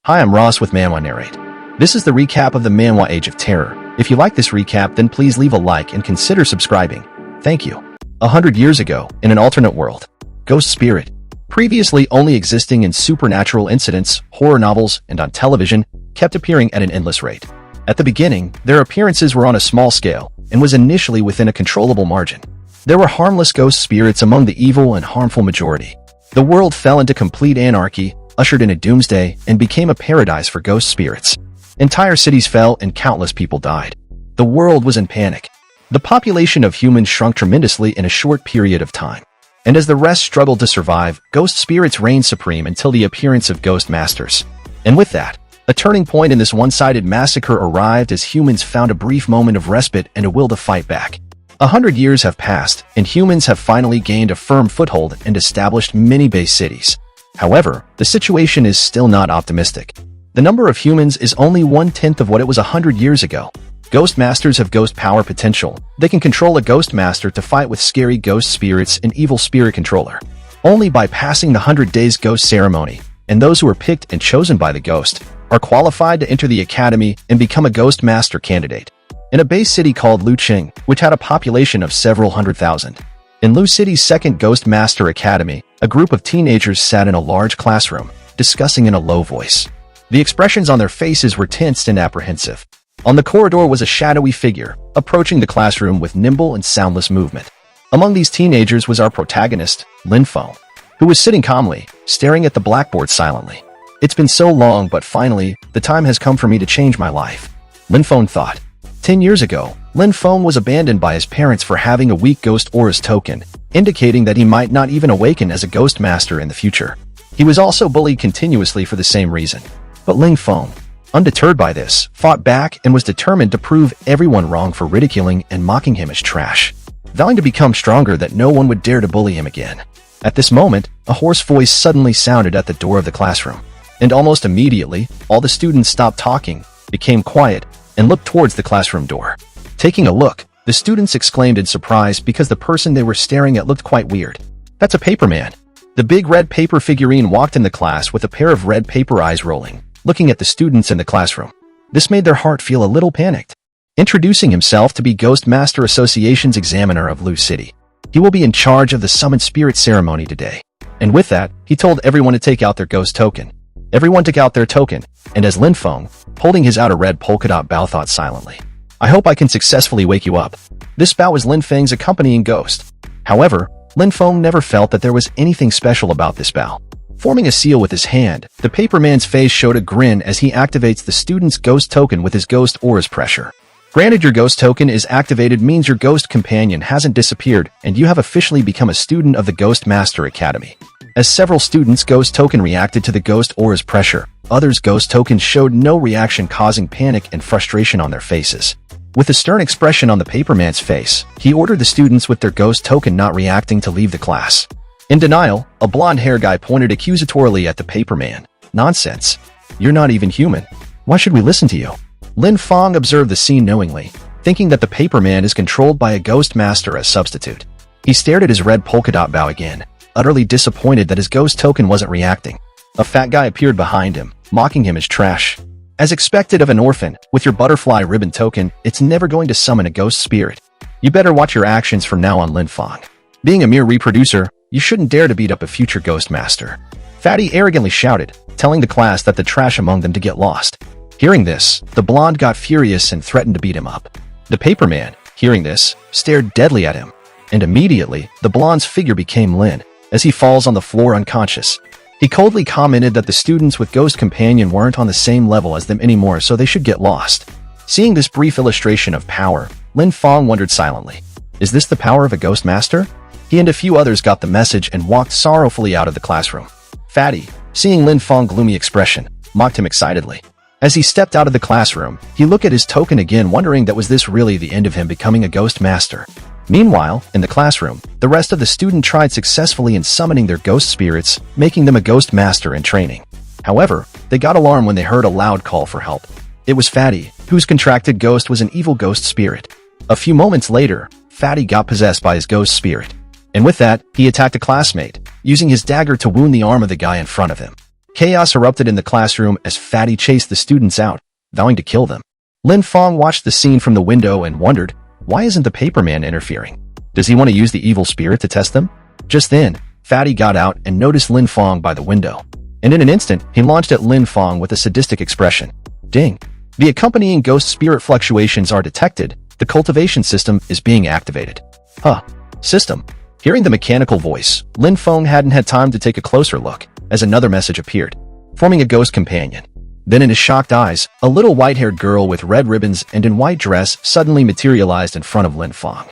Hi, I'm Ross with Manhwa Narrate. This is the recap of the Manhwa Age of Terror. If you like this recap, then please leave a like and consider subscribing. Thank you. 100 years ago, in an alternate world, Ghost Spirit, previously only existing in supernatural incidents, horror novels, and on television, kept appearing at an endless rate. At the beginning, their appearances were on a small scale and was initially within a controllable margin. There were harmless ghost spirits among the evil and harmful majority. The world fell into complete anarchy, ushered in a doomsday, and became a paradise for ghost spirits. Entire cities fell and countless people died. The world was in panic. The population of humans shrunk tremendously in a short period of time. And as the rest struggled to survive, ghost spirits reigned supreme until the appearance of ghost masters. And with that, a turning point in this one-sided massacre arrived as humans found a brief moment of respite and a will to fight back. 100 years have passed, and humans have finally gained a firm foothold and established many base cities. However, the situation is still not optimistic. The number of humans is only 1/10 of what it was 100 years ago. Ghost masters have ghost power potential. They can control a ghost master to fight with scary ghost spirits and evil spirit controller. Only by passing the 100 days ghost ceremony, and those who are picked and chosen by the ghost are qualified to enter the academy and become a ghost master candidate. In a base city called Luqing, which had a population of several hundred thousand. In Lu City's second Ghost Master Academy, a group of teenagers sat in a large classroom, discussing in a low voice. The expressions on their faces were tensed and apprehensive. On the corridor was a shadowy figure, approaching the classroom with nimble and soundless movement. Among these teenagers was our protagonist, Lin Feng, who was sitting calmly, staring at the blackboard silently. It's been so long, but finally, the time has come for me to change my life, Lin Feng thought. 10 years ago, Lin Feng was abandoned by his parents for having a weak ghost aura's token, indicating that he might not even awaken as a ghost master in the future. He was also bullied continuously for the same reason. But Lin Feng, undeterred by this, fought back and was determined to prove everyone wrong for ridiculing and mocking him as trash, vowing to become stronger that no one would dare to bully him again. At this moment, a hoarse voice suddenly sounded at the door of the classroom. And almost immediately, all the students stopped talking, became quiet, and looked towards the classroom door. Taking a look, the students exclaimed in surprise because the person they were staring at looked quite weird. That's a paper man. The big red paper figurine walked in the class with a pair of red paper eyes rolling, looking at the students in the classroom. This made their heart feel a little panicked. Introducing himself to be Ghost Master Association's examiner of Lu City. He will be in charge of the summoned spirit ceremony today. And with that, he told everyone to take out their ghost token. Everyone took out their token, and as Lin Feng, holding his outer red polka dot bow, thought silently, I hope I can successfully wake you up. This bow was Lin Feng's accompanying ghost. However, Lin Feng never felt that there was anything special about this bow. Forming a seal with his hand, the paper man's face showed a grin as he activates the student's ghost token with his ghost aura's pressure. Granted, your ghost token is activated means your ghost companion hasn't disappeared and you have officially become a student of the Ghost Master Academy. As several students' ghost token reacted to the ghost aura's pressure, others' ghost tokens showed no reaction, causing panic and frustration on their faces. With a stern expression on the paperman's face, he ordered the students with their ghost token not reacting to leave the class. In denial, a blonde-haired guy pointed accusatorily at the paperman. Nonsense. You're not even human. Why should we listen to you? Lin Feng observed the scene knowingly, thinking that the paperman is controlled by a ghost master as substitute. He stared at his red polka dot bow again, utterly disappointed that his ghost token wasn't reacting. A fat guy appeared behind him, mocking him as trash. As expected of an orphan, with your butterfly ribbon token, it's never going to summon a ghost spirit. You better watch your actions from now on, Lin Feng. Being a mere reproducer, you shouldn't dare to beat up a future ghost master. Fatty arrogantly shouted, telling the class that the trash among them to get lost. Hearing this, the blonde got furious and threatened to beat him up. The paperman, hearing this, stared deadly at him. And immediately, the blonde's figure became Lin, as he falls on the floor unconscious. He coldly commented that the students with Ghost Companion weren't on the same level as them anymore, so they should get lost. Seeing this brief illustration of power, Lin Feng wondered silently, is this the power of a Ghost Master? He and a few others got the message and walked sorrowfully out of the classroom. Fatty, seeing Lin Feng's gloomy expression, mocked him excitedly. As he stepped out of the classroom, he looked at his token again, wondering that was this really the end of him becoming a Ghost Master. Meanwhile, in the classroom, the rest of the students tried successfully in summoning their ghost spirits, making them a Ghost Master in training. However, they got alarmed when they heard a loud call for help. It was Fatty, whose contracted ghost was an evil ghost spirit. A few moments later, Fatty got possessed by his ghost spirit. And with that, he attacked a classmate, using his dagger to wound the arm of the guy in front of him. Chaos erupted in the classroom as Fatty chased the students out, vowing to kill them. Lin Feng watched the scene from the window and wondered, why isn't the paperman interfering? Does he want to use the evil spirit to test them? Just then, Fatty got out and noticed Lin Feng by the window. And in an instant, he launched at Lin Feng with a sadistic expression. Ding! The accompanying ghost spirit fluctuations are detected. The cultivation system is being activated. Huh. System. Hearing the mechanical voice, Lin Feng hadn't had time to take a closer look, as another message appeared, forming a ghost companion. Then in his shocked eyes, a little white-haired girl with red ribbons and in white dress suddenly materialized in front of Lin Feng.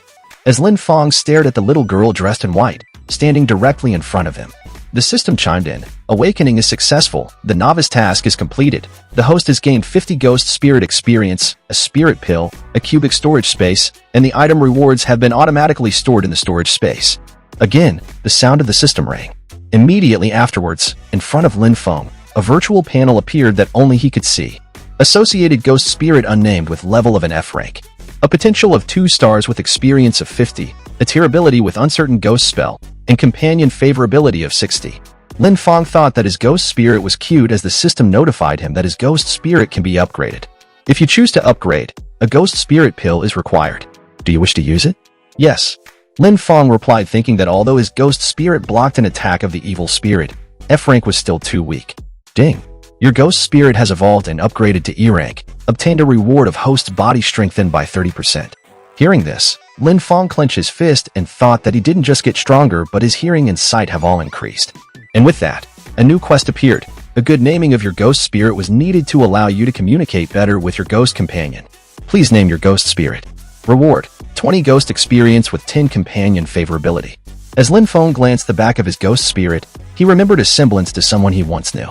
As Lin Feng stared at the little girl dressed in white, standing directly in front of him, the system chimed in. Awakening is successful. The novice task is completed. The host has gained 50 ghost spirit experience, a spirit pill, a cubic storage space, and the item rewards have been automatically stored in the storage space. Again, the sound of the system rang. Immediately afterwards, in front of Lin Feng, a virtual panel appeared that only he could see. Associated ghost spirit unnamed with level of an F rank. A potential of 2 stars with experience of 50, a ability with uncertain ghost spell, and companion favorability of 60. Lin Feng thought that his ghost spirit was cute as the system notified him that his ghost spirit can be upgraded. If you choose to upgrade, a ghost spirit pill is required. Do you wish to use it? Yes. Lin Feng replied, thinking that although his ghost spirit blocked an attack of the evil spirit, F rank was still too weak. Ding! Your ghost spirit has evolved and upgraded to E rank, obtained a reward of host body strengthened by 30%. Hearing this, Lin Feng clenched his fist and thought that he didn't just get stronger but his hearing and sight have all increased. And with that, a new quest appeared. A good naming of your ghost spirit was needed to allow you to communicate better with your ghost companion. Please name your ghost spirit. Reward: 20 ghost experience with 10 companion favorability. As Lin Feng glanced the back of his ghost spirit, he remembered a semblance to someone he once knew.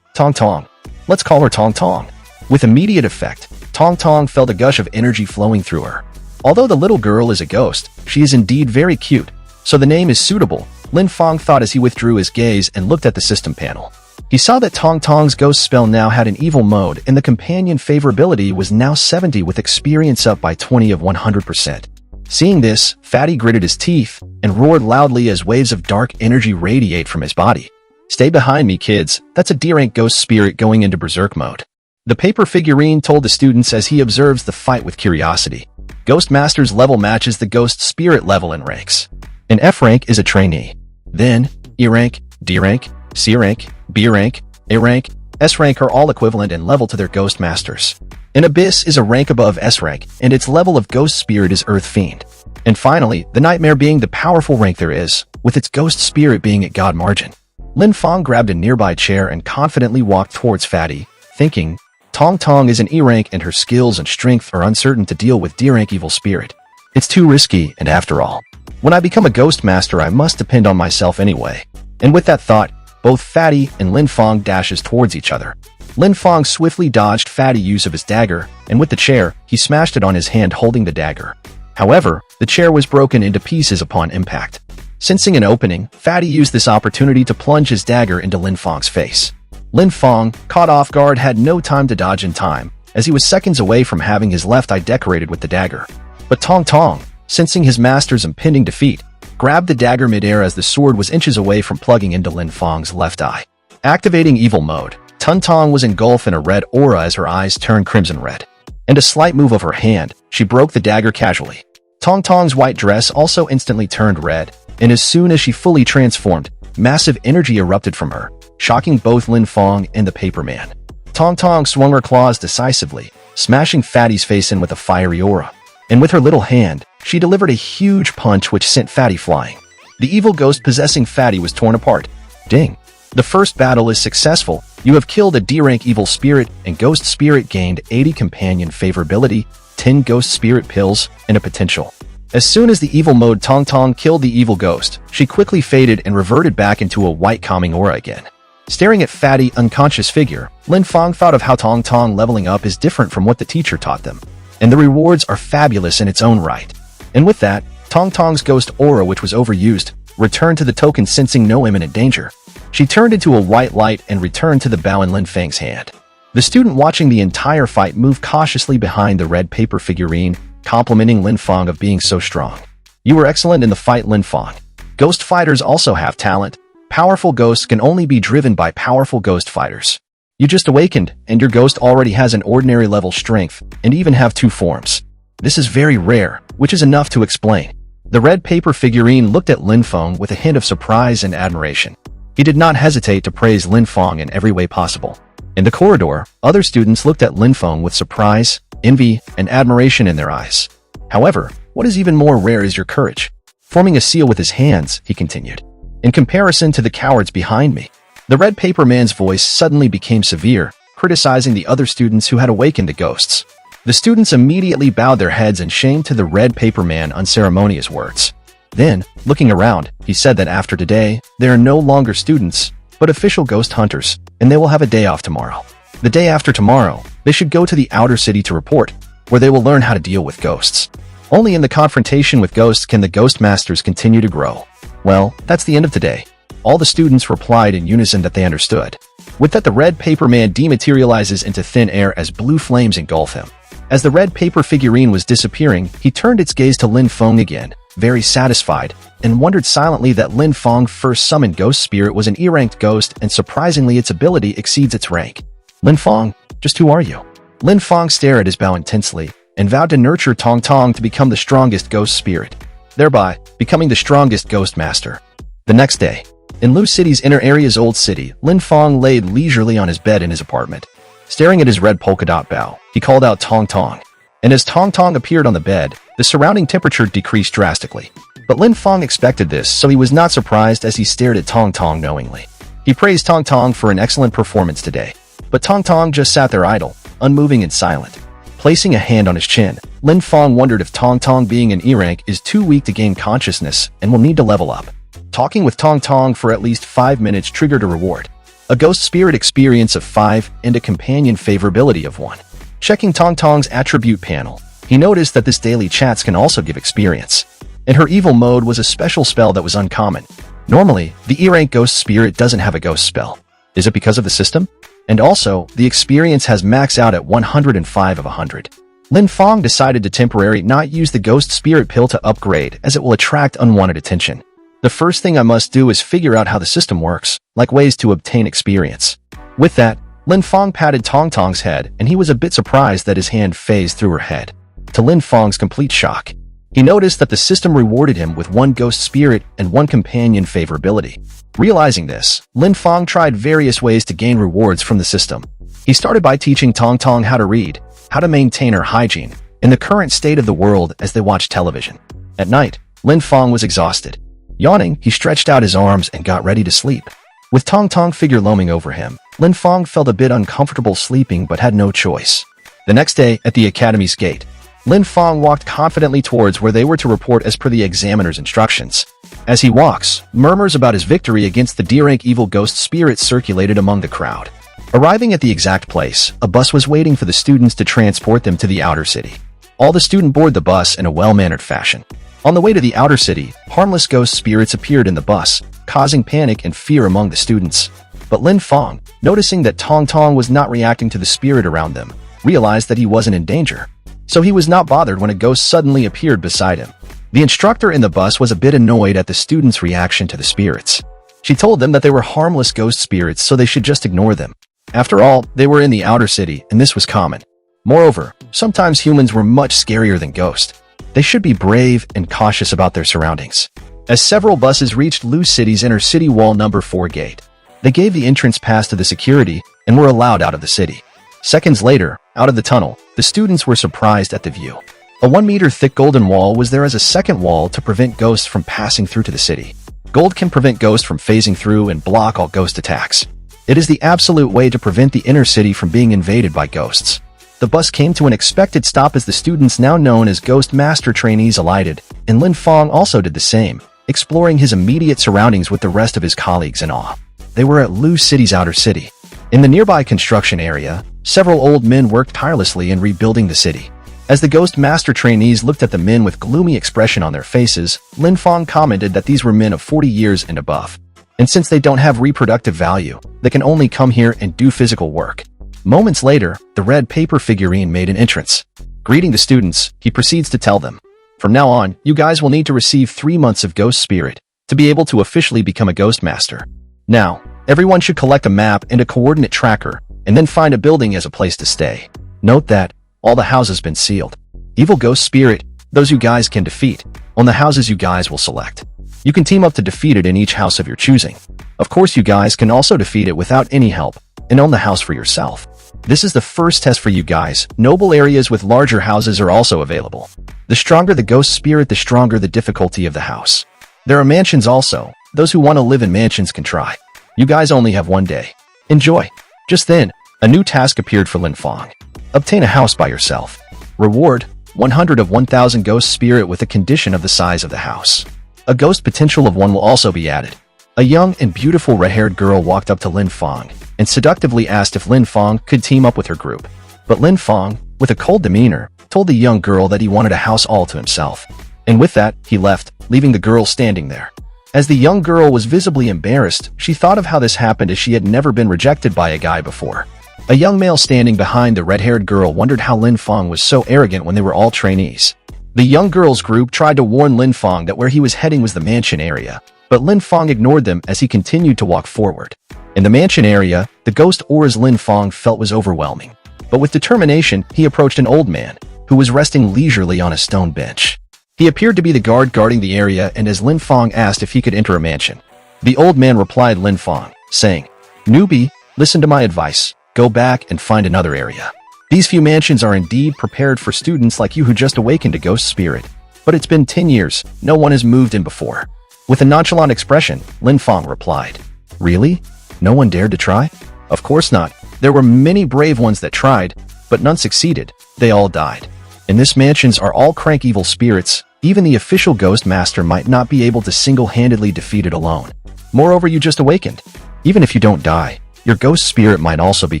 Tong Tong. Let's call her Tong Tong. With immediate effect, Tong Tong felt a gush of energy flowing through her. Although the little girl is a ghost, she is indeed very cute, so the name is suitable, Lin Feng thought as he withdrew his gaze and looked at the system panel. He saw that Tong Tong's ghost spell now had an evil mode and the companion favorability was now 70 with experience up by 20 of 100%. Seeing this, Fatty gritted his teeth and roared loudly as waves of dark energy radiate from his body. Stay behind me, kids, that's a D-rank ghost spirit going into berserk mode. The paper figurine told the students as he observes the fight with curiosity. Ghost Master's level matches the ghost spirit level in ranks. An F rank is a trainee. Then, E rank, D rank, C rank, B rank, A rank, S rank are all equivalent in level to their ghost masters. An Abyss is a rank above S rank, and its level of ghost spirit is Earth Fiend. And finally, the Nightmare being the powerful rank there is, with its ghost spirit being at God Margin. Lin Feng grabbed a nearby chair and confidently walked towards Fatty, thinking, Tong Tong is an E rank and her skills and strength are uncertain to deal with D rank evil spirit. It's too risky, and after all, when I become a ghost master I must depend on myself anyway. And with that thought, both Fatty and Lin Feng dashes towards each other. Lin Feng swiftly dodged Fatty's use of his dagger, and with the chair, he smashed it on his hand holding the dagger. However, the chair was broken into pieces upon impact. Sensing an opening, Fatty used this opportunity to plunge his dagger into Lin Feng's face. Lin Feng, caught off guard, had no time to dodge in time, as he was seconds away from having his left eye decorated with the dagger. But Tong Tong, sensing his master's impending defeat, grabbed the dagger midair as the sword was inches away from plugging into Lin Feng's left eye. Activating evil mode, Tong Tong was engulfed in a red aura as her eyes turned crimson red. And a slight move of her hand, she broke the dagger casually. Tong Tong's white dress also instantly turned red, and as soon as she fully transformed, massive energy erupted from her, shocking both Lin Feng and the paperman. Tong Tong swung her claws decisively, smashing Fatty's face in with a fiery aura. And with her little hand, she delivered a huge punch which sent Fatty flying. The evil ghost possessing Fatty was torn apart. Ding! The first battle is successful. You have killed a D-rank evil spirit, and ghost spirit gained 80 companion favorability, 10 ghost spirit pills, and a potential. As soon as the evil mode Tong Tong killed the evil ghost, she quickly faded and reverted back into a white calming aura again. Staring at Fatty's unconscious figure, Lin Feng thought of how Tong Tong leveling up is different from what the teacher taught them, and the rewards are fabulous in its own right. And with that, Tong Tong's ghost aura, which was overused, returned to the token sensing no imminent danger. She turned into a white light and returned to the bow in Lin Feng's hand. The student watching the entire fight moved cautiously behind the red paper figurine, complimenting Lin Feng of being so strong. You were excellent in the fight, Lin Feng. Ghost fighters also have talent. Powerful ghosts can only be driven by powerful ghost fighters. You just awakened, and your ghost already has an ordinary level strength, and even have 2 forms. This is very rare, which is enough to explain. The red paper figurine looked at Lin Feng with a hint of surprise and admiration. He did not hesitate to praise Lin Feng in every way possible. In the corridor, other students looked at Lin Feng with surprise, envy, and admiration in their eyes. However, what is even more rare is your courage. Forming a seal with his hands, he continued. In comparison to the cowards behind me. The red paper man's voice suddenly became severe, criticizing the other students who had awakened the ghosts. The students immediately bowed their heads in shame to the red paper man unceremonious words. Then, looking around, he said that after today, they are no longer students, but official ghost hunters, and they will have a day off tomorrow. The day after tomorrow, they should go to the outer city to report, where they will learn how to deal with ghosts. Only in the confrontation with ghosts can the ghost masters continue to grow. Well, that's the end of today. All the students replied in unison that they understood. With that, the red paper man dematerializes into thin air as blue flames engulf him. As the red paper figurine was disappearing, he turned its gaze to Lin Feng again, very satisfied, and wondered silently that Lin Feng's first summoned ghost spirit was an E-ranked ghost, and surprisingly its ability exceeds its rank. Lin Feng, just who are you? Lin Feng stared at his bow intensely, and vowed to nurture Tong Tong to become the strongest ghost spirit, thereby becoming the strongest ghost master. The next day, in Lu City's inner area's old city, Lin Feng laid leisurely on his bed in his apartment. Staring at his red polka dot bow, he called out Tong Tong. And as Tong Tong appeared on the bed, the surrounding temperature decreased drastically. But Lin Feng expected this, so he was not surprised as he stared at Tong Tong knowingly. He praised Tong Tong for an excellent performance today. But Tong Tong just sat there idle, unmoving and silent. Placing a hand on his chin, Lin Feng wondered if Tong Tong being an E-rank is too weak to gain consciousness and will need to level up. Talking with Tong Tong for at least 5 minutes triggered a reward. A ghost spirit experience of 5 and a companion favorability of 1. Checking Tong Tong's attribute panel, he noticed that this daily chats can also give experience. And her evil mode was a special spell that was uncommon. Normally, the E-rank ghost spirit doesn't have a ghost spell. Is it because of the system? And also, the experience has max out at 105 of 100. Lin Feng decided to temporarily not use the ghost spirit pill to upgrade as it will attract unwanted attention. The first thing I must do is figure out how the system works, like ways to obtain experience. With that, Lin Feng patted Tong Tong's head, and he was a bit surprised that his hand phased through her head. To Lin Feng's complete shock, he noticed that the system rewarded him with 1 ghost spirit and 1 companion favorability. Realizing this, Lin Feng tried various ways to gain rewards from the system. He started by teaching Tong Tong how to read, how to maintain her hygiene, in the current state of the world as they watched television. At night, Lin Feng was exhausted. Yawning, he stretched out his arms and got ready to sleep. With Tong Tong figure looming over him, Lin Feng felt a bit uncomfortable sleeping but had no choice. The next day, at the academy's gate, Lin Feng walked confidently towards where they were to report as per the examiner's instructions. As he walks, murmurs about his victory against the D-rank evil ghost spirits circulated among the crowd. Arriving at the exact place, a bus was waiting for the students to transport them to the outer city. All the students board the bus in a well-mannered fashion. On the way to the outer city, harmless ghost spirits appeared in the bus, causing panic and fear among the students. But Lin Feng, noticing that Tong Tong was not reacting to the spirit around them, realized that he wasn't in danger. So he was not bothered when a ghost suddenly appeared beside him. The instructor in the bus was a bit annoyed at the students' reaction to the spirits. She told them that they were harmless ghost spirits, so they should just ignore them. After all, they were in the outer city, and this was common. Moreover, sometimes humans were much scarier than ghosts. They should be brave and cautious about their surroundings. As several buses reached Lu City's inner city wall number 4 gate, they gave the entrance pass to the security and were allowed out of the city. Seconds later, out of the tunnel, the students were surprised at the view. A 1-meter thick golden wall was there as a second wall to prevent ghosts from passing through to the city. Gold can prevent ghosts from phasing through and block all ghost attacks. It is the absolute way to prevent the inner city from being invaded by ghosts. The bus came to an expected stop as the students now known as Ghost Master trainees alighted, and Lin Feng also did the same, exploring his immediate surroundings with the rest of his colleagues in awe. They were at Lu City's outer city. In the nearby construction area, several old men worked tirelessly in rebuilding the city. As the Ghost Master trainees looked at the men with gloomy expression on their faces, Lin Feng commented that these were men of 40 years and above. And since they don't have reproductive value, they can only come here and do physical work. Moments later, the red paper figurine made an entrance. Greeting the students, he proceeds to tell them, "From now on, you guys will need to receive 3 months of Ghost Spirit to be able to officially become a Ghost Master. Now, everyone should collect a map and a coordinate tracker, and then find a building as a place to stay. Note that all the houses been sealed. Evil ghost spirit, those you guys can defeat, on the houses you guys will select. You can team up to defeat it in each house of your choosing. Of course, you guys can also defeat it without any help, and own the house for yourself. This is the first test for you guys. Noble areas with larger houses are also available. The stronger the ghost spirit, the stronger the difficulty of the house. There are mansions also. Those who want to live in mansions can try. You guys only have one day. Enjoy. Just then, a new task appeared for Lin Feng. Obtain a house by yourself. Reward, 100 of 1000 ghost spirit with a condition of the size of the house. A ghost potential of 1 will also be added. A young and beautiful red-haired girl walked up to Lin Feng and seductively asked if Lin Feng could team up with her group. But Lin Feng, with a cold demeanor, told the young girl that he wanted a house all to himself. And with that, he left, leaving the girl standing there. As the young girl was visibly embarrassed, she thought of how this happened as she had never been rejected by a guy before. A young male standing behind the red-haired girl wondered how Lin Feng was so arrogant when they were all trainees. The young girl's group tried to warn Lin Feng that where he was heading was the mansion area, but Lin Feng ignored them as he continued to walk forward. In the mansion area, the ghost auras Lin Feng felt was overwhelming. But with determination, he approached an old man, who was resting leisurely on a stone bench. He appeared to be the guard guarding the area, and as Lin Feng asked if he could enter a mansion, the old man replied Lin Feng, saying, "Newbie, listen to my advice. Go back and find another area. These few mansions are indeed prepared for students like you who just awakened a ghost spirit. But it's been 10 years, no one has moved in before." With a nonchalant expression, Lin Feng replied, "Really? No one dared to try?" "Of course not. There were many brave ones that tried, but none succeeded. They all died. In this mansions are all crank evil spirits. Even the official ghost master might not be able to single-handedly defeat it alone. Moreover, you just awakened. Even if you don't die, your ghost spirit might also be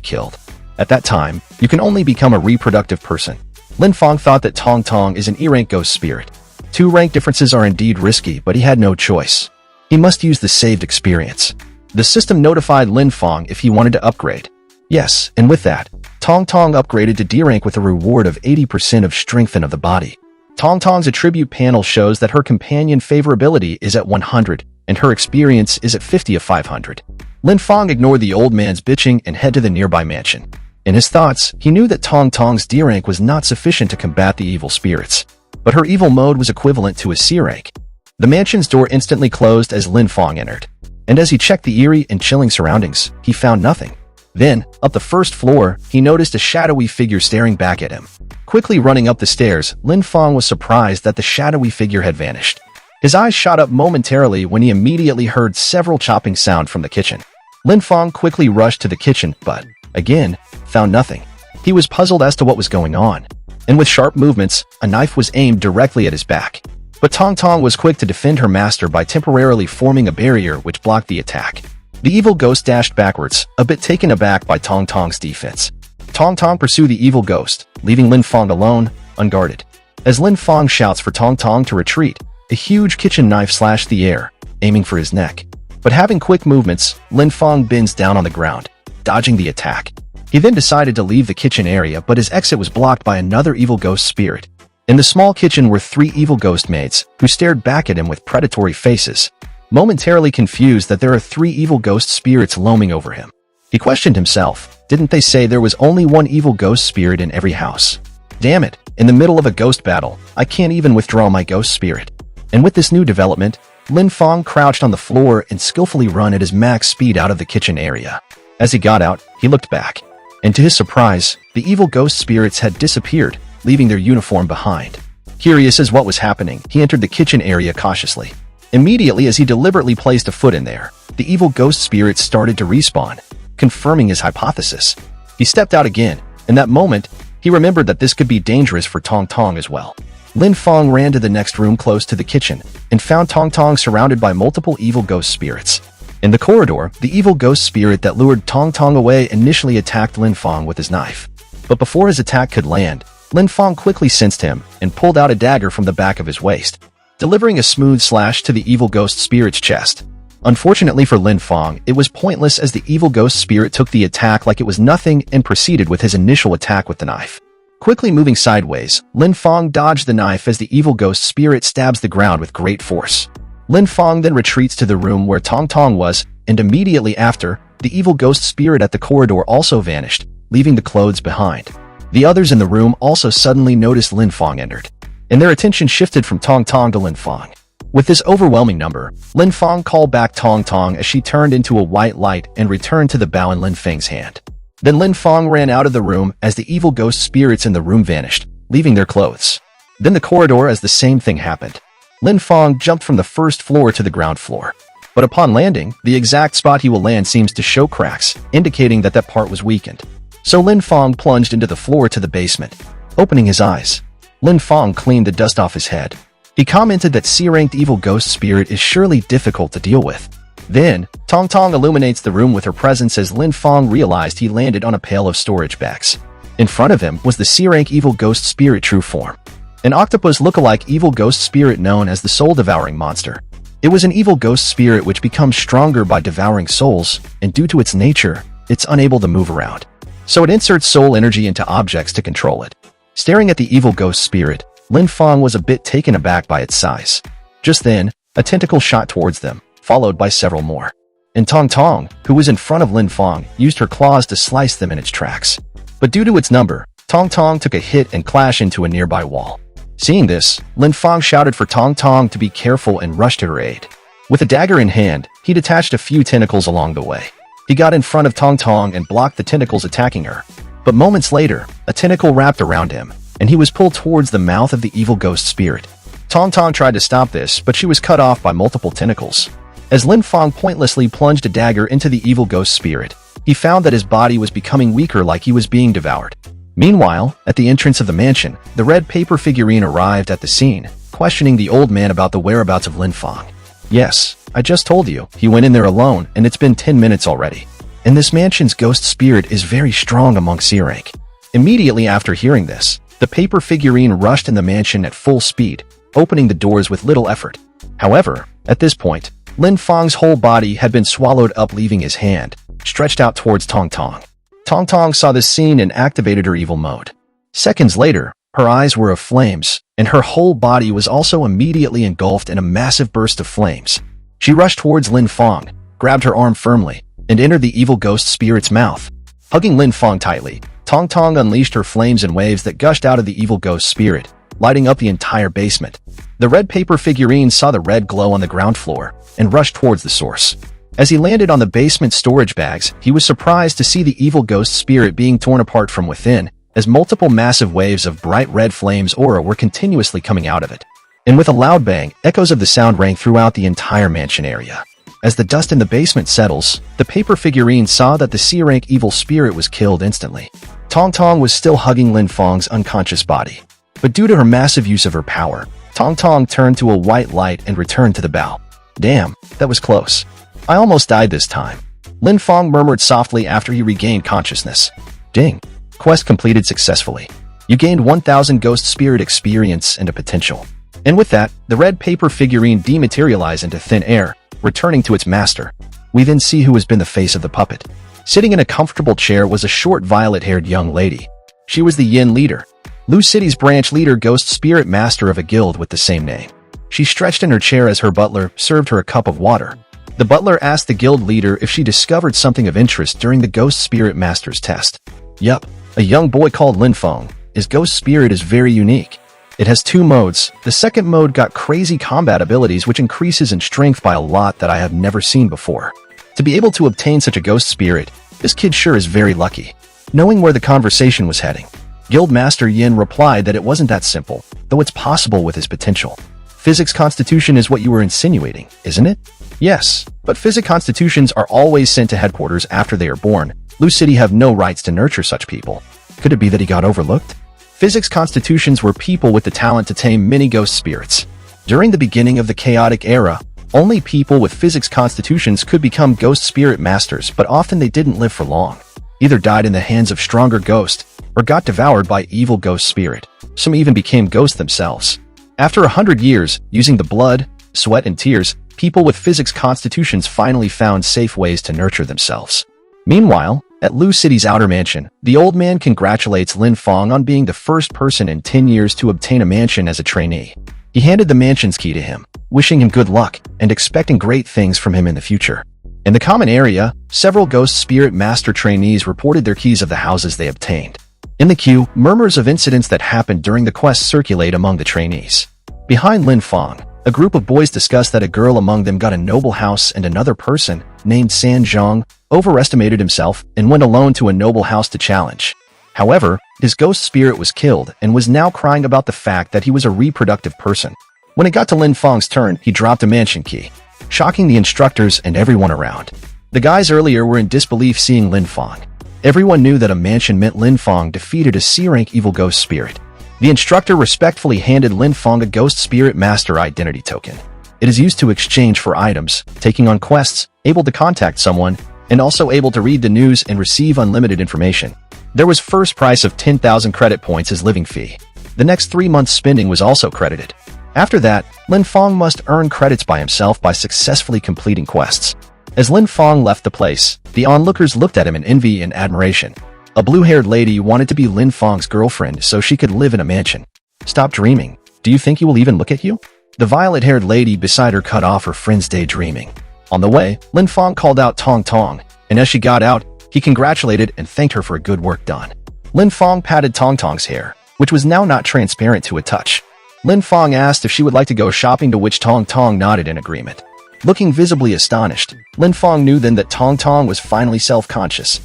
killed. At that time, you can only become a reproductive person." Lin Feng thought that Tong Tong is an E-rank ghost spirit. 2 rank differences are indeed risky, but he had no choice. He must use the saved experience. The system notified Lin Feng if he wanted to upgrade. Yes, and with that, Tong Tong upgraded to D rank with a reward of 80% of strengthen of the body. Tong Tong's attribute panel shows that her companion favorability is at 100, and her experience is at 50 of 500. Lin Feng ignored the old man's bitching and head to the nearby mansion. In his thoughts, he knew that Tong Tong's D rank was not sufficient to combat the evil spirits, but her evil mode was equivalent to a C rank. The mansion's door instantly closed as Lin Feng entered, and as he checked the eerie and chilling surroundings, he found nothing. Then, up the first floor, he noticed a shadowy figure staring back at him. Quickly running up the stairs, Lin Feng was surprised that the shadowy figure had vanished. His eyes shot up momentarily when he immediately heard several chopping sound from the kitchen. Lin Feng quickly rushed to the kitchen, but, again, found nothing. He was puzzled as to what was going on, and with sharp movements, a knife was aimed directly at his back. But Tong Tong was quick to defend her master by temporarily forming a barrier which blocked the attack. The evil ghost dashed backwards, a bit taken aback by Tong Tong's defense. Tong Tong pursued the evil ghost, leaving Lin Feng alone, unguarded. As Lin Feng shouts for Tong Tong to retreat, a huge kitchen knife slashed the air, aiming for his neck. But having quick movements, Lin Feng bends down on the ground, dodging the attack. He then decided to leave the kitchen area, but his exit was blocked by another evil ghost spirit. In the small kitchen were 3 evil ghost maids, who stared back at him with predatory faces. Momentarily confused that there are 3 evil ghost spirits looming over him, he questioned himself, didn't they say there was only 1 evil ghost spirit in every house? Damn it, in the middle of a ghost battle, I can't even withdraw my ghost spirit. And with this new development, Lin Feng crouched on the floor and skillfully run at his max speed out of the kitchen area. As he got out, he looked back, and to his surprise, the evil ghost spirits had disappeared, leaving their uniform behind. Curious as what was happening, he entered the kitchen area cautiously. Immediately as he deliberately placed a foot in there, the evil ghost spirits started to respawn, confirming his hypothesis. He stepped out again. In that moment, he remembered that this could be dangerous for Tong Tong as well. Lin Feng ran to the next room close to the kitchen and found Tong Tong surrounded by multiple evil ghost spirits. In the corridor, the evil ghost spirit that lured Tong Tong away initially attacked Lin Feng with his knife. But before his attack could land, Lin Feng quickly sensed him and pulled out a dagger from the back of his waist, delivering a smooth slash to the evil ghost spirit's chest. Unfortunately for Lin Feng, it was pointless as the evil ghost spirit took the attack like it was nothing and proceeded with his initial attack with the knife. Quickly moving sideways, Lin Feng dodged the knife as the evil ghost spirit stabs the ground with great force. Lin Feng then retreats to the room where Tong Tong was, and immediately after, the evil ghost spirit at the corridor also vanished, leaving the clothes behind. The others in the room also suddenly noticed Lin Feng entered, and their attention shifted from Tong Tong to Lin Feng. With this overwhelming number, Lin Feng called back Tong Tong as she turned into a white light and returned to the bow in Lin Feng's hand. Then Lin Feng ran out of the room as the evil ghost spirits in the room vanished, leaving their clothes. Then the corridor as the same thing happened. Lin Feng jumped from the first floor to the ground floor. But upon landing, the exact spot he will land seems to show cracks, indicating that part was weakened. So Lin Feng plunged into the floor to the basement. Opening his eyes, Lin Feng cleaned the dust off his head. He commented that C-ranked evil ghost spirit is surely difficult to deal with. Then, Tong Tong illuminates the room with her presence as Lin Feng realized he landed on a pail of storage bags. In front of him was the C-rank evil ghost spirit true form. An octopus look-alike evil ghost spirit known as the soul-devouring monster. It was an evil ghost spirit which becomes stronger by devouring souls, and due to its nature, it's unable to move around. So it inserts soul energy into objects to control it. Staring at the evil ghost spirit, Lin Feng was a bit taken aback by its size. Just then, a tentacle shot towards them, followed by several more. And Tong Tong, who was in front of Lin Feng, used her claws to slice them in its tracks. But due to its number, Tong Tong took a hit and clashed into a nearby wall. Seeing this, Lin Feng shouted for Tong Tong to be careful and rushed to her aid. With a dagger in hand, he detached a few tentacles along the way. He got in front of Tong Tong and blocked the tentacles attacking her. But moments later, a tentacle wrapped around him, and he was pulled towards the mouth of the evil ghost spirit. Tong Tong tried to stop this, but she was cut off by multiple tentacles. As Lin Feng pointlessly plunged a dagger into the evil ghost spirit, he found that his body was becoming weaker like he was being devoured. Meanwhile, at the entrance of the mansion, the red paper figurine arrived at the scene, questioning the old man about the whereabouts of Lin Feng. Yes, I just told you, he went in there alone and it's been 10 minutes already. And this mansion's ghost spirit is very strong among C-rank. Immediately after hearing this, the paper figurine rushed in the mansion at full speed, opening the doors with little effort. However, at this point, Lin Feng's whole body had been swallowed up, leaving his hand stretched out towards Tong Tong. Tong Tong saw this scene and activated her evil mode. Seconds later, her eyes were of flames, and her whole body was also immediately engulfed in a massive burst of flames. She rushed towards Lin Feng, grabbed her arm firmly, and entered the evil ghost spirit's mouth. Hugging Lin Feng tightly, Tong Tong unleashed her flames and waves that gushed out of the evil ghost spirit, lighting up the entire basement. The red paper figurine saw the red glow on the ground floor and rushed towards the source. As he landed on the basement storage bags, he was surprised to see the evil ghost spirit being torn apart from within, as multiple massive waves of bright red flames aura were continuously coming out of it. And with a loud bang, echoes of the sound rang throughout the entire mansion area. As the dust in the basement settles, the paper figurine saw that the C-rank evil spirit was killed instantly. Tong Tong was still hugging Lin Feng's unconscious body. But due to her massive use of her power, Tong Tong turned to a white light and returned to the bow. Damn, that was close. I almost died this time. Lin Feng murmured softly after he regained consciousness. Ding. Quest completed successfully. You gained 1000 ghost spirit experience and a potential. And with that, the red paper figurine dematerialized into thin air, returning to its master. We then see who has been the face of the puppet. Sitting in a comfortable chair was a short violet-haired young lady. She was the Yin leader, Lu City's branch leader, ghost spirit master of a guild with the same name. She stretched in her chair as her butler served her a cup of water. The butler asked the guild leader if she discovered something of interest during the ghost spirit master's test. Yup, a young boy called Lin Feng. His ghost spirit is very unique. It has 2 modes. The second mode got crazy combat abilities which increases in strength by a lot that I have never seen before. To be able to obtain such a ghost spirit, this kid sure is very lucky. Knowing where the conversation was heading, Guildmaster Yin replied that it wasn't that simple, though it's possible with his potential. Physics constitution is what you were insinuating, isn't it? Yes, but physics constitutions are always sent to headquarters after they are born. Lu City have no rights to nurture such people. Could it be that he got overlooked? Physics constitutions were people with the talent to tame many ghost spirits. During the beginning of the chaotic era, only people with physics constitutions could become ghost spirit masters, but often they didn't live for long. Either died in the hands of stronger ghosts, or got devoured by evil ghost spirit. Some even became ghosts themselves. After 100 years, using the blood, sweat, and tears, people with physics constitutions finally found safe ways to nurture themselves. Meanwhile, at Lu City's outer mansion, the old man congratulates Lin Feng on being the first person in 10 years to obtain a mansion as a trainee. He handed the mansion's key to him, wishing him good luck and expecting great things from him in the future. In the common area, several ghost spirit master trainees reported their keys of the houses they obtained. In the queue, murmurs of incidents that happened during the quest circulate among the trainees. Behind Lin Feng, a group of boys discuss that a girl among them got a noble house and another person, named San Zhang, overestimated himself and went alone to a noble house to challenge. However, his ghost spirit was killed and was now crying about the fact that he was a reproductive person. When it got to Lin Feng's turn, he dropped a mansion key, shocking the instructors and everyone around. The guys earlier were in disbelief seeing Lin Feng. Everyone knew that a mansion meant Lin Feng defeated a C-rank evil ghost spirit. The instructor respectfully handed Lin Feng a ghost spirit master identity token. It is used to exchange for items, taking on quests, able to contact someone, and also able to read the news and receive unlimited information. There was first price of 10,000 credit points as living fee. The next 3 months' spending was also credited. After that, Lin Feng must earn credits by himself by successfully completing quests. As Lin Feng left the place, the onlookers looked at him in envy and admiration. A blue-haired lady wanted to be Lin Feng's girlfriend so she could live in a mansion. Stop dreaming. Do you think he will even look at you? The violet-haired lady beside her cut off her friend's daydreaming. On the way, Lin Feng called out Tong Tong, and as she got out, he congratulated and thanked her for good work done. Lin Feng patted Tong Tong's hair, which was now not transparent to a touch. Lin Feng asked if she would like to go shopping, to which Tong Tong nodded in agreement. Looking visibly astonished, Lin Feng knew then that Tong Tong was finally self-conscious.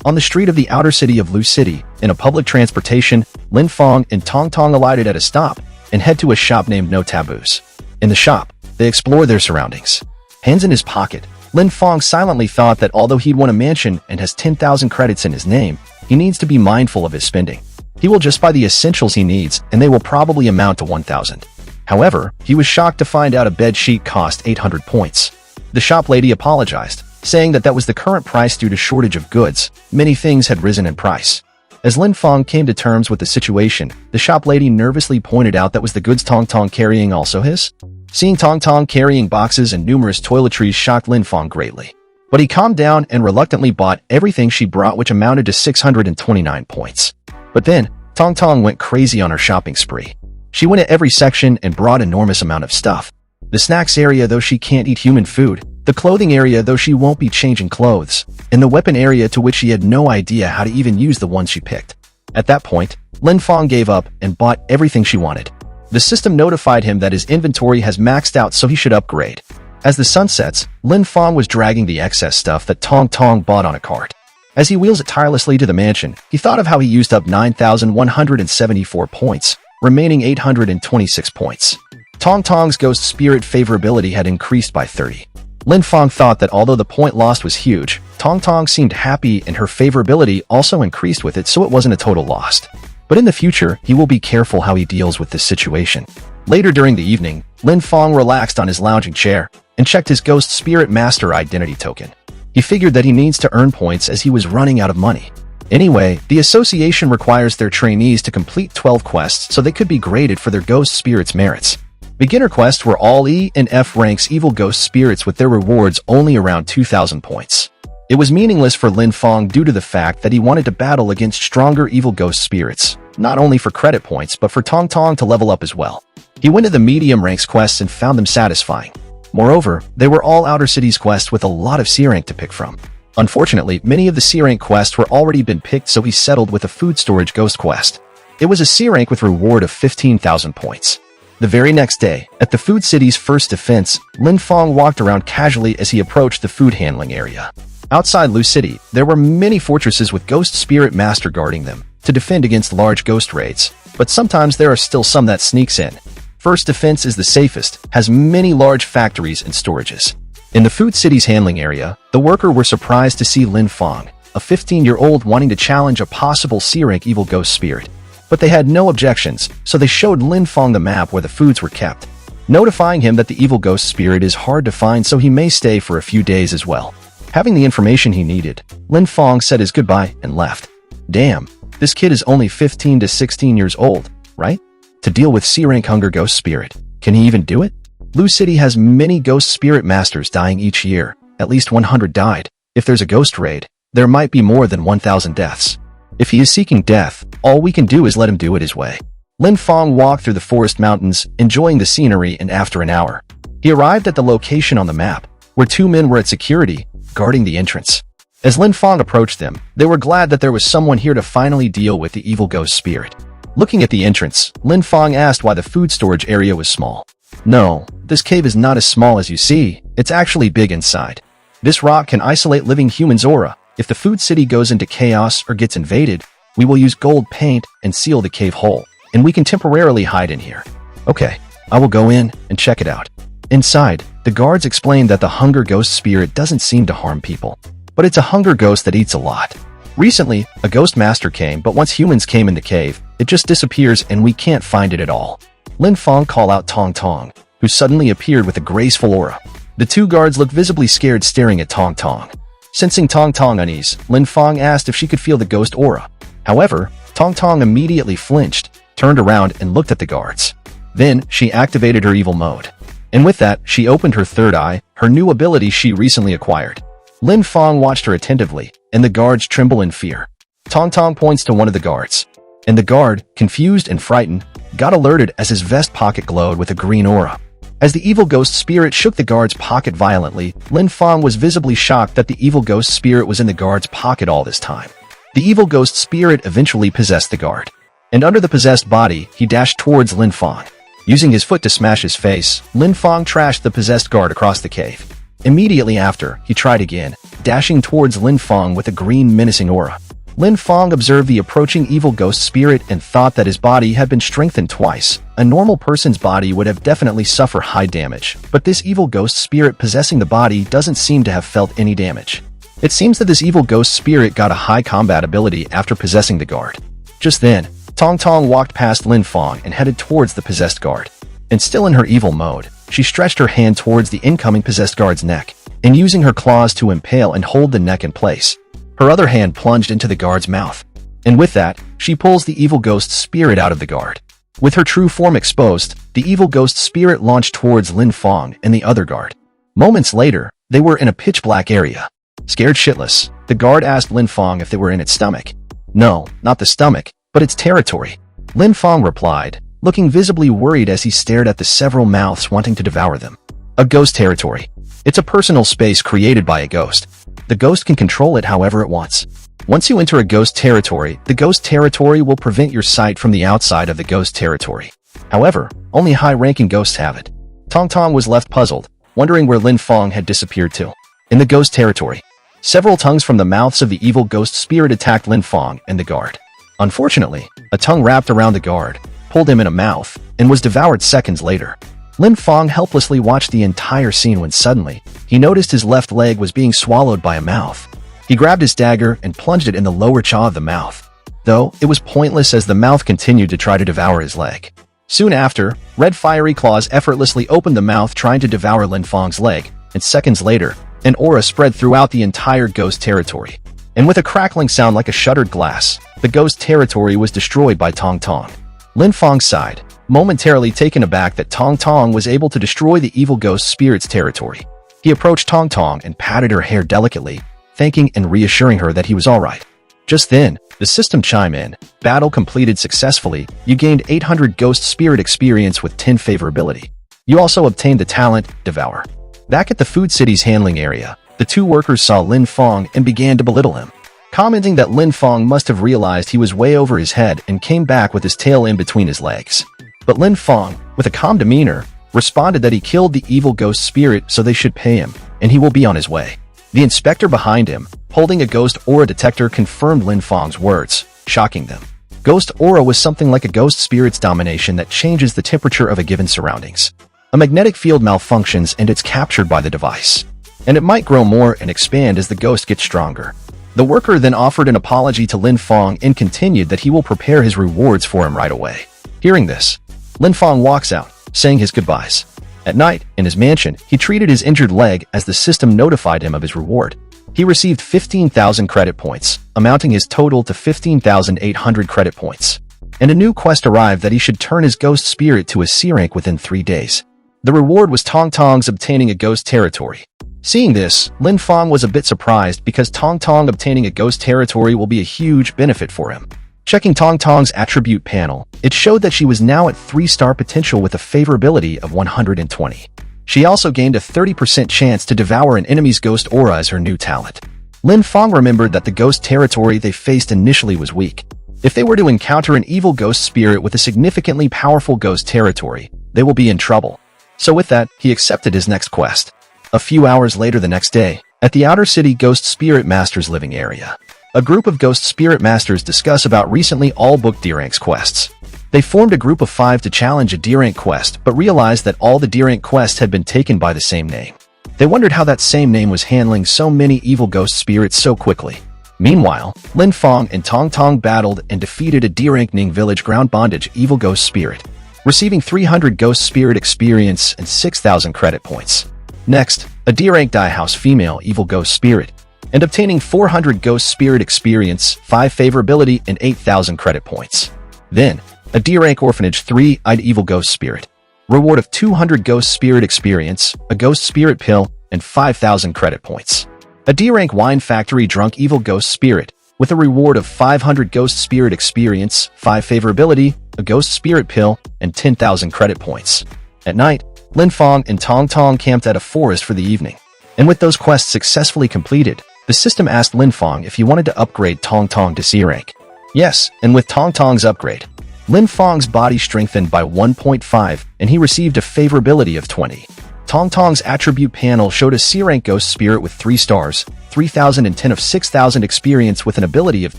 On the street of the outer city of Lu City, in a public transportation, Lin Feng and Tong Tong alighted at a stop and head to a shop named No Taboos. In the shop, they explore their surroundings. Hands in his pocket, Lin Feng silently thought that although he'd won a mansion and has 10,000 credits in his name, he needs to be mindful of his spending. He will just buy the essentials he needs, and they will probably amount to 1,000. However, he was shocked to find out a bed sheet cost 800 points. The shop lady apologized, saying that was the current price due to shortage of goods. Many things had risen in price. As Lin Feng came to terms with the situation, the shop lady nervously pointed out that was the goods Tong Tong carrying also his. Seeing Tong Tong carrying boxes and numerous toiletries shocked Lin Feng greatly. But he calmed down and reluctantly bought everything she brought, which amounted to 629 points. But then, Tong Tong went crazy on her shopping spree. She went at every section and brought enormous amount of stuff. The snacks area, though she can't eat human food, the clothing area, though she won't be changing clothes, and the weapon area, to which she had no idea how to even use the ones she picked. At that point, Lin Feng gave up and bought everything she wanted. The system notified him that his inventory has maxed out, so he should upgrade. As the sun sets, Lin Feng was dragging the excess stuff that Tong Tong bought on a cart. As he wheels it tirelessly to the mansion, he thought of how he used up 9,174 points, remaining 826 points. Tong Tong's ghost spirit favorability had increased by 30. Lin Feng thought that although the point lost was huge, Tong Tong seemed happy and her favorability also increased with it, so it wasn't a total loss. But in the future, he will be careful how he deals with this situation. Later during the evening, Lin Feng relaxed on his lounging chair and checked his ghost spirit master identity token. He figured that he needs to earn points as he was running out of money. Anyway, the association requires their trainees to complete 12 quests so they could be graded for their ghost spirits merits. Beginner quests were all E and F ranks evil ghost spirits, with their rewards only around 2,000 points. It was meaningless for Lin Feng due to the fact that he wanted to battle against stronger evil ghost spirits, not only for credit points but for Tong Tong to level up as well. He went to the medium ranks quests and found them satisfying. Moreover, they were all outer cities quests with a lot of C rank to pick from. Unfortunately, many of the C rank quests were already been picked, so he settled with a food storage ghost quest. It was a C rank with reward of 15,000 points. The very next day, at the food city's first defense, Lin Feng walked around casually as he approached the food handling area. Outside Lu City, there were many fortresses with ghost spirit master guarding them to defend against large ghost raids, but sometimes there are still some that sneaks in. First defense is the safest, has many large factories and storages. In the food city's handling area, the workers were surprised to see Lin Feng, a 15-year-old wanting to challenge a possible C-rank evil ghost spirit. But they had no objections, so they showed Lin Feng the map where the foods were kept, notifying him that the evil ghost spirit is hard to find, so he may stay for a few days as well. Having the information he needed, Lin Feng said his goodbye and left. Damn, this kid is only 15 to 16 years old, right? To deal with C-rank hunger ghost spirit. Can he even do it? Lu City has many ghost spirit masters dying each year. At least 100 died. If there's a ghost raid, there might be more than 1,000 deaths. If he is seeking death, all we can do is let him do it his way. Lin Feng walked through the forest mountains, enjoying the scenery, and after an hour, he arrived at the location on the map, where two men were at security, guarding the entrance. As Lin Feng approached them, they were glad that there was someone here to finally deal with the evil ghost spirit. Looking at the entrance, Lin Feng asked why the food storage area was small. "No, this cave is not as small as you see. It's actually big inside. This rock can isolate living humans' aura. If the food city goes into chaos or gets invaded, we will use gold paint and seal the cave hole, and we can temporarily hide in here." "Okay, I will go in and check it out." Inside, the guards explained that the hunger ghost spirit doesn't seem to harm people, but it's a hunger ghost that eats a lot. Recently, a ghost master came, but once humans came in the cave, it just disappears and we can't find it at all. Lin Feng called out Tong Tong, who suddenly appeared with a graceful aura. The two guards looked visibly scared, staring at Tong Tong. Sensing Tong Tong unease, Lin Feng asked if she could feel the ghost aura. However, Tong Tong immediately flinched, turned around and looked at the guards. Then, she activated her evil mode. And with that, she opened her third eye, her new ability she recently acquired. Lin Feng watched her attentively, and the guards tremble in fear. Tong Tong points to one of the guards, and the guard, confused and frightened, got alerted as his vest pocket glowed with a green aura. As the evil ghost spirit shook the guard's pocket violently, Lin Feng was visibly shocked that the evil ghost spirit was in the guard's pocket all this time. The evil ghost spirit eventually possessed the guard, and under the possessed body, he dashed towards Lin Feng. Using his foot to smash his face, Lin Feng trashed the possessed guard across the cave. Immediately after, he tried again, dashing towards Lin Feng with a green menacing aura. Lin Feng observed the approaching evil ghost spirit and thought that his body had been strengthened twice. A normal person's body would have definitely suffered high damage, but this evil ghost spirit possessing the body doesn't seem to have felt any damage. It seems that this evil ghost spirit got a high combat ability after possessing the guard. Just then, Tong Tong walked past Lin Feng and headed towards the possessed guard. And still in her evil mode, she stretched her hand towards the incoming possessed guard's neck, and using her claws to impale and hold the neck in place. Her other hand plunged into the guard's mouth. And with that, she pulls the evil ghost spirit out of the guard. With her true form exposed, the evil ghost spirit launched towards Lin Feng and the other guard. Moments later, they were in a pitch-black area. Scared shitless, the guard asked Lin Feng if they were in its stomach. "No, not the stomach, but its territory." Lin Feng replied, looking visibly worried as he stared at the several mouths wanting to devour them. A ghost territory. It's a personal space created by a ghost. The ghost can control it however it wants. Once you enter a ghost territory, the ghost territory will prevent your sight from the outside of the ghost territory. However, only high-ranking ghosts have it. Tong Tong was left puzzled, wondering where Lin Feng had disappeared to. In the ghost territory, several tongues from the mouths of the evil ghost spirit attacked Lin Feng and the guard. Unfortunately, a tongue wrapped around the guard, pulled him in a mouth, and was devoured seconds later. Lin Feng helplessly watched the entire scene when suddenly, he noticed his left leg was being swallowed by a mouth. He grabbed his dagger and plunged it in the lower jaw of the mouth. Though, it was pointless as the mouth continued to try to devour his leg. Soon after, red fiery claws effortlessly opened the mouth trying to devour Lin Feng's leg, and seconds later, an aura spread throughout the entire ghost territory. And with a crackling sound like a shuttered glass, the ghost territory was destroyed by Tong Tong. Lin Feng sighed, momentarily taken aback that Tong Tong was able to destroy the evil ghost spirit's territory. He approached Tong Tong and patted her hair delicately, thanking and reassuring her that he was alright. Just then, the system chimed in. Battle completed successfully. You gained 800 ghost spirit experience with 10 favorability. You also obtained the talent, Devour. Back at the food city's handling area, the two workers saw Lin Feng and began to belittle him, commenting that Lin Feng must have realized he was way over his head and came back with his tail in between his legs. But Lin Feng, with a calm demeanor, responded that he killed the evil ghost spirit so they should pay him, and he will be on his way. The inspector behind him, holding a ghost aura detector, confirmed Lin Feng's words, shocking them. Ghost aura was something like a ghost spirit's domination that changes the temperature of a given surroundings. A magnetic field malfunctions and it's captured by the device. And it might grow more and expand as the ghost gets stronger. The worker then offered an apology to Lin Feng and continued that he will prepare his rewards for him right away. Hearing this, Lin Feng walks out, saying his goodbyes. At night, in his mansion, he treated his injured leg as the system notified him of his reward. He received 15,000 credit points, amounting his total to 15,800 credit points. And a new quest arrived that he should turn his ghost spirit to a C rank within 3 days. The reward was Tong Tong's obtaining a ghost territory. Seeing this, Lin Feng was a bit surprised because Tong Tong obtaining a ghost territory will be a huge benefit for him. Checking Tong Tong's attribute panel, it showed that she was now at 3-star potential with a favorability of 120. She also gained a 30% chance to devour an enemy's ghost aura as her new talent. Lin Feng remembered that the ghost territory they faced initially was weak. If they were to encounter an evil ghost spirit with a significantly powerful ghost territory, they will be in trouble. So with that, he accepted his next quest. A few hours later the next day, at the Outer City Ghost Spirit Masters living area, a group of Ghost Spirit Masters discuss about recently all-booked D-Ranks quests. They formed a group of 5 to challenge a D-Rank quest, but realized that all the D-Rank quests had been taken by the same name. They wondered how that same name was handling so many evil ghost spirits so quickly. Meanwhile, Lin Feng and Tong Tong battled and defeated a D-Rank Ning Village ground bondage evil ghost spirit, receiving 300 ghost spirit experience and 6,000 credit points. Next, a D-Rank Die House female evil ghost spirit, and obtaining 400 ghost spirit experience, 5 favorability, and 8,000 credit points. Then, a D-Rank Orphanage 3-eyed evil ghost spirit, reward of 200 ghost spirit experience, a ghost spirit pill, and 5,000 credit points. A D-Rank Wine Factory drunk evil ghost spirit, with a reward of 500 ghost spirit experience, 5 favorability, a ghost spirit pill, and 10,000 credit points. At night, Lin Feng and Tong Tong camped at a forest for the evening. And with those quests successfully completed, the system asked Lin Feng if he wanted to upgrade Tong Tong to C-Rank. Yes, and with Tong Tong's upgrade, Lin Feng's body strengthened by 1.5, and he received a favorability of 20. Tong Tong's attribute panel showed a C-Rank ghost spirit with 3 stars, 3,010 of 6,000 experience with an ability of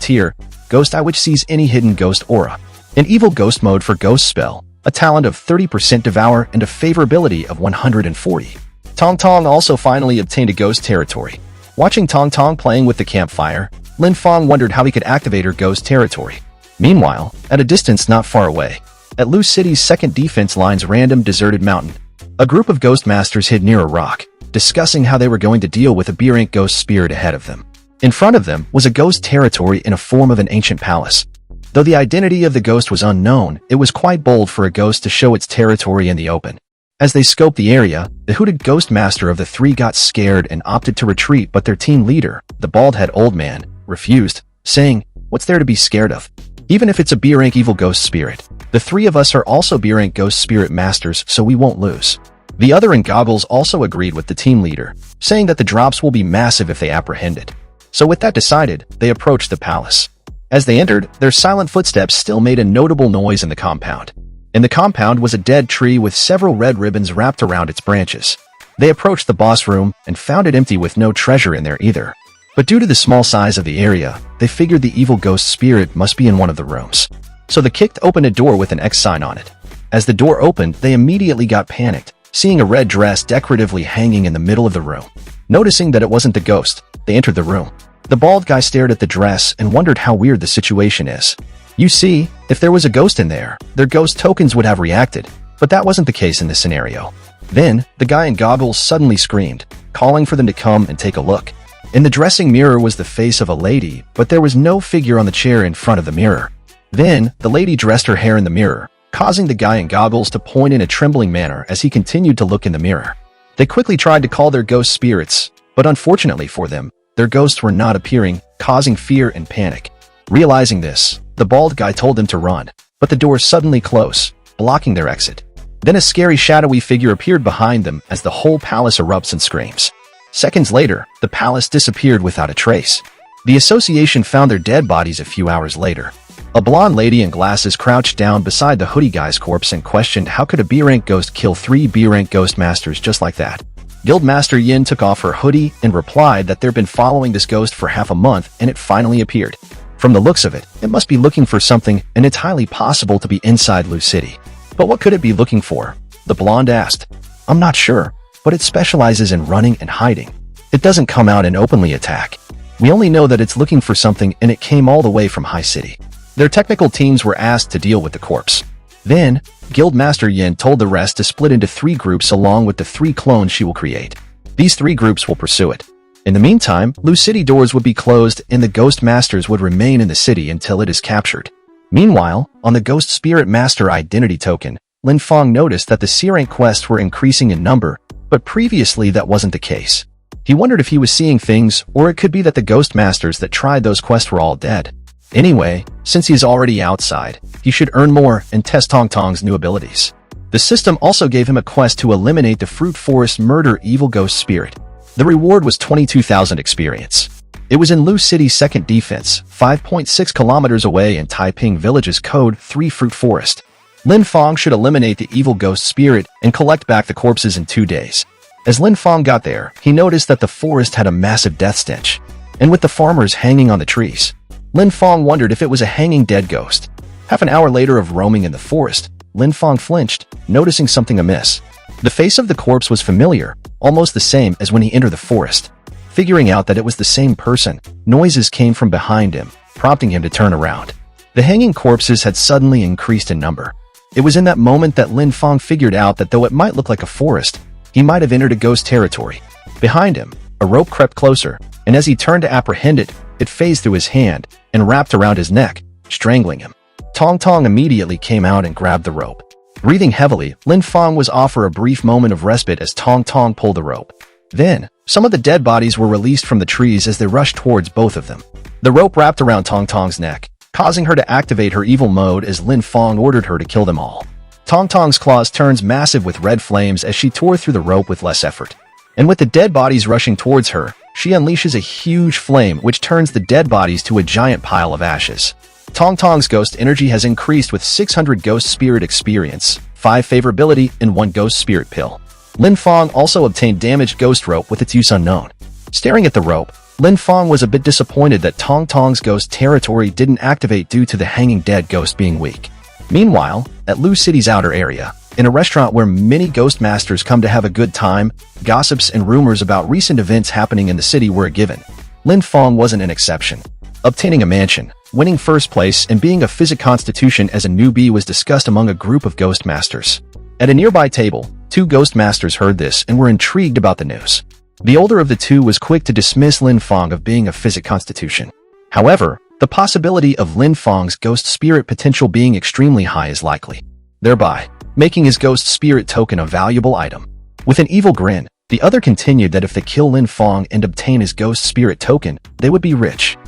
Tier, Ghost Eye which sees any hidden ghost aura, an evil ghost mode for ghost spell, a talent of 30% devour, and a favorability of 140. Tong Tong also finally obtained a ghost territory. Watching Tong Tong playing with the campfire, Lin Feng wondered how he could activate her ghost territory. Meanwhile, at a distance not far away, at Lu City's second defense line's random deserted mountain, a group of ghost masters hid near a rock, discussing how they were going to deal with a B-Rank ghost spirit ahead of them. In front of them was a ghost territory in a form of an ancient palace. Though the identity of the ghost was unknown, it was quite bold for a ghost to show its territory in the open. As they scoped the area, the hooded ghost master of the 3 got scared and opted to retreat, but their team leader, the bald-head old man, refused, saying, "What's there to be scared of? Even if it's a B-Rank evil ghost spirit, the 3 of us are also B-Rank ghost spirit masters, so we won't lose." The other in goggles also agreed with the team leader, saying that the drops will be massive if they apprehend it. So with that decided, they approached the palace. As they entered, their silent footsteps still made a notable noise in the compound. In the compound was a dead tree with several red ribbons wrapped around its branches. They approached the boss room and found it empty with no treasure in there either. But due to the small size of the area, they figured the evil ghost spirit must be in one of the rooms. So they kicked open a door with an X sign on it. As the door opened, they immediately got panicked, seeing a red dress decoratively hanging in the middle of the room. Noticing that it wasn't the ghost, they entered the room. The bald guy stared at the dress and wondered how weird the situation is. You see, if there was a ghost in there, their ghost tokens would have reacted, but that wasn't the case in this scenario. Then, the guy in goggles suddenly screamed, calling for them to come and take a look. In the dressing mirror was the face of a lady, but there was no figure on the chair in front of the mirror. Then, the lady dressed her hair in the mirror, causing the guy in goggles to point in a trembling manner as he continued to look in the mirror. They quickly tried to call their ghost spirits, but unfortunately for them, their ghosts were not appearing, causing fear and panic. Realizing this, the bald guy told them to run, but the door suddenly closed, blocking their exit. Then a scary shadowy figure appeared behind them as the whole palace erupts and screams. Seconds later, the palace disappeared without a trace. The association found their dead bodies a few hours later. A blonde lady in glasses crouched down beside the hoodie guy's corpse and questioned how could a B-Rank ghost kill 3 B-Rank ghost masters just like that. Guildmaster Yin took off her hoodie and replied that they'd been following this ghost for half a month and it finally appeared. From the looks of it, it must be looking for something and it's highly possible to be inside Lu City. But what could it be looking for? The blonde asked. I'm not sure, but it specializes in running and hiding. It doesn't come out and openly attack. We only know that it's looking for something and it came all the way from High City. Their technical teams were asked to deal with the corpse. Then, Guildmaster Yin told the rest to split into 3 groups along with the 3 clones she will create. These 3 groups will pursue it. In the meantime, Lu City doors would be closed and the Ghost Masters would remain in the city until it is captured. Meanwhile, on the Ghost Spirit Master identity token, Lin Feng noticed that the C-Rank quests were increasing in number, but previously that wasn't the case. He wondered if he was seeing things, or it could be that the Ghost Masters that tried those quests were all dead. Anyway, since he's already outside, he should earn more and test Tong Tong's new abilities. The system also gave him a quest to eliminate the fruit forest murder evil ghost spirit. The reward was 22,000 experience. It was in Lu City's second defense, 5.6 kilometers away in Taiping Village's Code 3 Fruit Forest. Lin Feng should eliminate the evil ghost spirit and collect back the corpses in 2 days. As Lin Feng got there, he noticed that the forest had a massive death stench, and with the farmers hanging on the trees. Lin Feng wondered if it was a hanging dead ghost. Half an hour later of roaming in the forest, Lin Feng flinched, noticing something amiss. The face of the corpse was familiar, almost the same as when he entered the forest. Figuring out that it was the same person, noises came from behind him, prompting him to turn around. The hanging corpses had suddenly increased in number. It was in that moment that Lin Feng figured out that though it might look like a forest, he might have entered a ghost territory. Behind him, a rope crept closer, and as he turned to apprehend it, it phased through his hand and wrapped around his neck, strangling him. Tong Tong immediately came out and grabbed the rope. Breathing heavily, Lin Feng was offered a brief moment of respite as Tong Tong pulled the rope. Then, some of the dead bodies were released from the trees as they rushed towards both of them. The rope wrapped around Tong Tong's neck, causing her to activate her evil mode as Lin Feng ordered her to kill them all. Tong Tong's claws turns massive with red flames as she tore through the rope with less effort. And with the dead bodies rushing towards her, she unleashes a huge flame which turns the dead bodies to a giant pile of ashes. Tong Tong's ghost energy has increased with 600 ghost spirit experience, 5 favorability, and 1 ghost spirit pill. Lin Feng also obtained damaged ghost rope with its use unknown. Staring at the rope, Lin Feng was a bit disappointed that Tong Tong's ghost territory didn't activate due to the hanging dead ghost being weak. Meanwhile, at Lu City's outer area, in a restaurant where many ghost masters come to have a good time, gossips and rumors about recent events happening in the city were given. Lin Feng wasn't an exception. Obtaining a mansion, winning first place, and being a physic constitution as a newbie was discussed among a group of ghost masters. At a nearby table, 2 ghost masters heard this and were intrigued about the news. The older of the 2 was quick to dismiss Lin Feng of being a physic constitution. However, the possibility of Lin Feng's ghost spirit potential being extremely high is likely, thereby making his ghost spirit token a valuable item. With an evil grin, the other continued that if they kill Lin Feng and obtain his ghost spirit token, they would be rich.